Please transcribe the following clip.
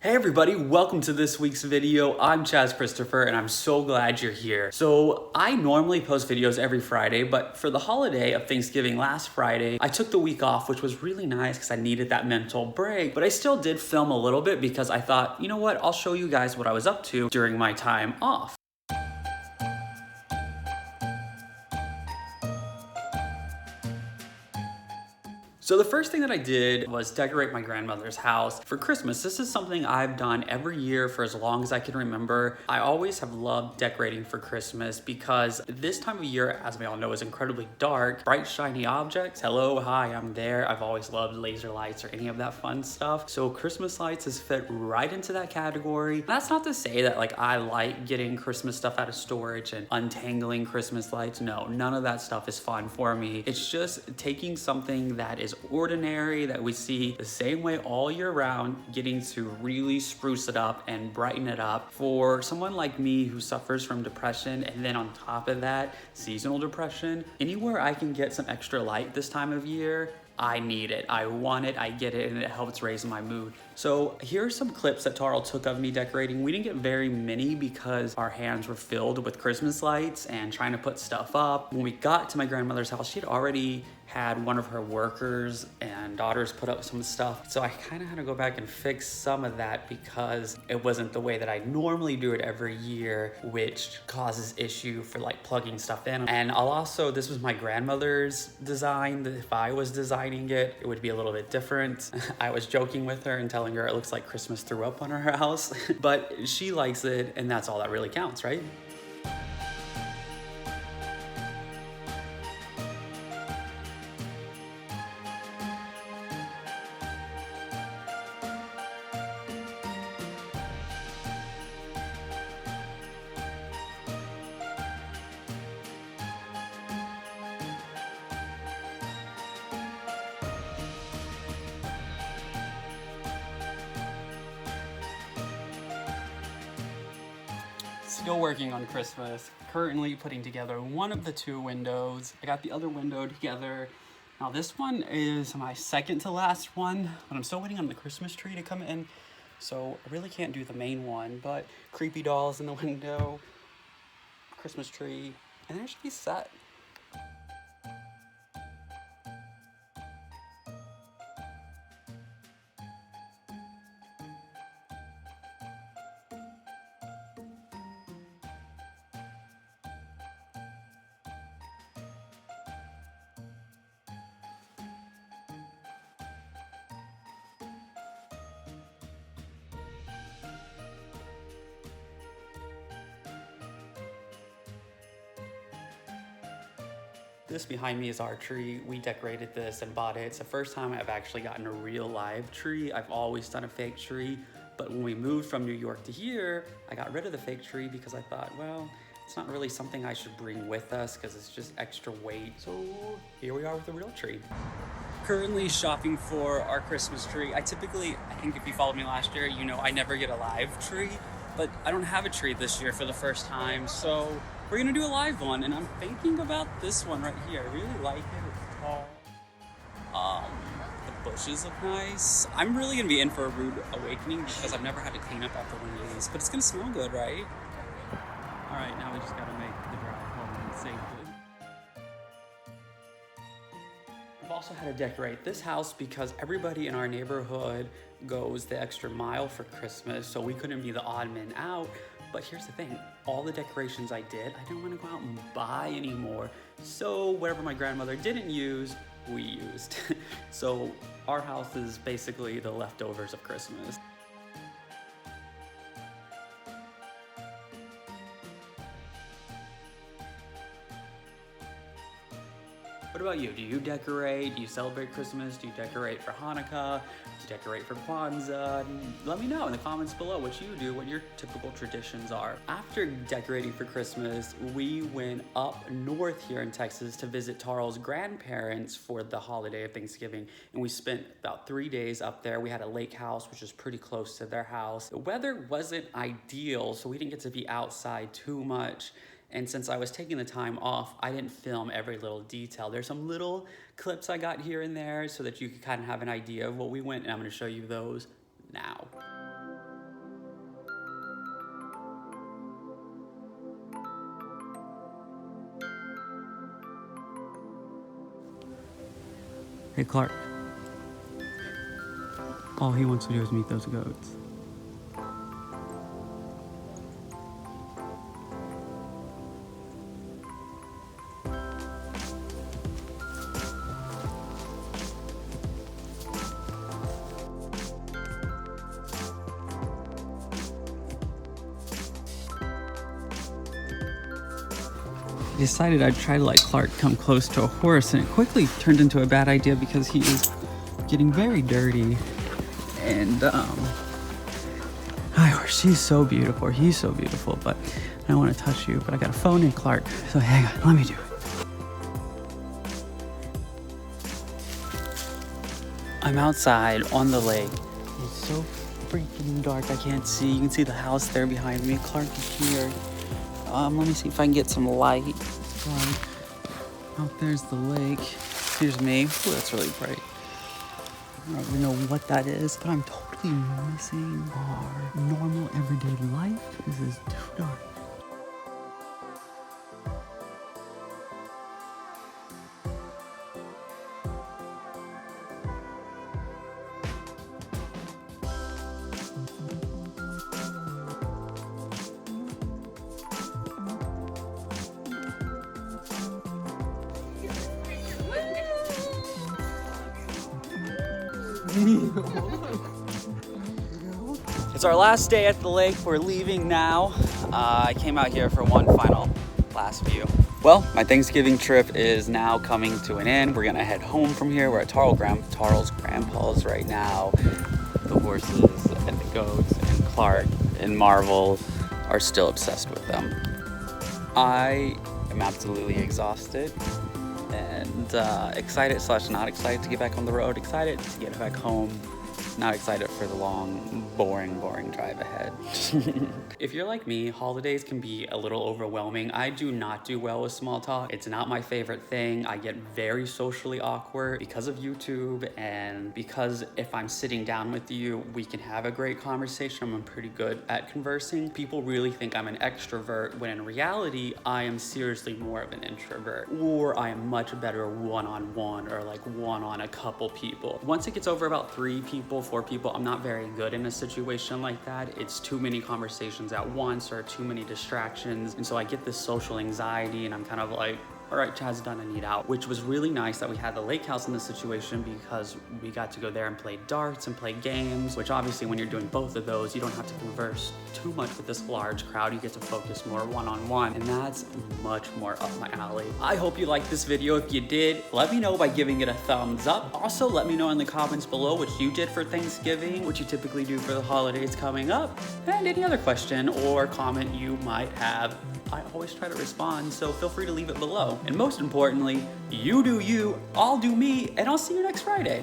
Hey everybody, welcome to this week's video. I'm Chaz Christopher and I'm so glad you're here. So I normally post videos every Friday, but for the holiday of Thanksgiving last Friday, I took the week off, which was really nice because I needed that mental break, but I still did film a little bit because I thought, you know what, I'll show you guys what I was up to during my time off. So the first thing that I did was decorate my grandmother's house for Christmas. This is something I've done every year for as long as I can remember. I always have loved decorating for Christmas because this time of year, as we all know, is incredibly dark. Bright, shiny objects. Hello, hi, I'm there. I've always loved laser lights or any of that fun stuff. So Christmas lights has fit right into that category. That's not to say that I like getting Christmas stuff out of storage and untangling Christmas lights. No, none of that stuff is fun for me. It's just taking something that is ordinary, that we see the same way all year round, getting to really spruce it up and brighten it up for someone like me who suffers from depression, and then on top of that, seasonal depression. Anywhere I can get some extra light this time of year, I need it, I want it, I get it, and it helps raise my mood. So here are some clips that Tarl took of me decorating. We didn't get very many because our hands were filled with Christmas lights and trying to put stuff up. When we got to my grandmother's house, she had already had one of her workers and daughters put up some stuff. So I kind of had to go back and fix some of that because it wasn't the way that I normally do it every year, which causes issue for plugging stuff in. And I'll also, this was my grandmother's design. If I was designing it, it would be a little bit different. I was joking with her and telling her it looks like Christmas threw up on her house, but she likes it and that's all that really counts, right? Still working on Christmas. Currently putting together one of the two windows. I got the other window together. Now this one is my second to last one, but I'm still waiting on the Christmas tree to come in. So I really can't do the main one, but creepy dolls in the window, Christmas tree, and then it should be set. This behind me is our tree. We decorated this and bought it. It's the first time I've actually gotten a real live tree. I've always done a fake tree, but when we moved from New York to here, I got rid of the fake tree because I thought, well, it's not really something I should bring with us because it's just extra weight. So here we are with a real tree. Currently shopping for our Christmas tree. I think if you followed me last year, you know I never get a live tree, but I don't have a tree this year for the first time, so we're gonna do a live one, and I'm thinking about this one right here. I really like it, it's tall. The bushes look nice. I'm really gonna be in for a rude awakening because I've never had to clean up after one of these, but it's gonna smell good, right? All right, now we just gotta make the drive home safely. I've also had to decorate this house because everybody in our neighborhood goes the extra mile for Christmas, so we couldn't be the odd man out. But here's the thing, all the decorations I did, I didn't want to go out and buy anymore. So whatever my grandmother didn't use, we used. So our house is basically the leftovers of Christmas. What about you? Do you decorate? Do you celebrate Christmas? Do you decorate for Hanukkah? Do you decorate for Kwanzaa? Let me know in the comments below what you do, what your typical traditions are. After decorating for Christmas, we went up north here in Texas to visit Tarl's grandparents for the holiday of Thanksgiving, and we spent about 3 days up there. We had a lake house, which is pretty close to their house. The weather wasn't ideal, so we didn't get to be outside too much. And since I was taking the time off, I didn't film every little detail. There's some little clips I got here and there so that you could kind of have an idea of what we went, and I'm gonna show you those now. Hey, Clark. All he wants to do is meet those goats. I decided I'd try to let Clark come close to a horse, and it quickly turned into a bad idea because he is getting very dirty. And hi horse, she's so beautiful, he's so beautiful, but I don't want to touch you, but I got a phone in Clark, so hang on, let me do it. I'm outside on the lake. It's so freaking dark, I can't see. You can see the house there behind me. Clark is here. Let me see if I can get some light. Out there's the lake. Here's me. Ooh, that's really bright. I don't even know what that is, but I'm totally missing our normal everyday life. This is too dark. It's our last day at the lake. We're leaving now. I came out here for one final last view. Well, my Thanksgiving trip is now coming to an end. We're gonna head home from here. We're at Tarl's grandpa's right now. The horses and the goats and Clark and Marvel are still obsessed with them. I am absolutely exhausted and excited / not excited to get back on the road. Excited to get back home. Not excited for the long, boring drive ahead. If you're like me, holidays can be a little overwhelming. I do not do well with small talk. It's not my favorite thing. I get very socially awkward because of YouTube, and because if I'm sitting down with you, we can have a great conversation. I'm pretty good at conversing. People really think I'm an extrovert, when in reality, I am seriously more of an introvert. Or I am much better one-on-one, or like one on a couple people. Once it gets over about 3 people, 4 people, I'm not very good in a situation like that. It's too many conversations at once or too many distractions. And so I get this social anxiety, and I'm kind of like, all right, Chaz, done, I need out. Which was really nice that we had the lake house in this situation, because we got to go there and play darts and play games, which obviously when you're doing both of those, you don't have to converse too much with this large crowd. You get to focus more one-on-one, and that's much more up my alley. I hope you liked this video. If you did, let me know by giving it a thumbs up. Also, let me know in the comments below what you did for Thanksgiving, what you typically do for the holidays coming up, and any other question or comment you might have. I always try to respond, so feel free to leave it below. And most importantly, you do you, I'll do me, and I'll see you next Friday.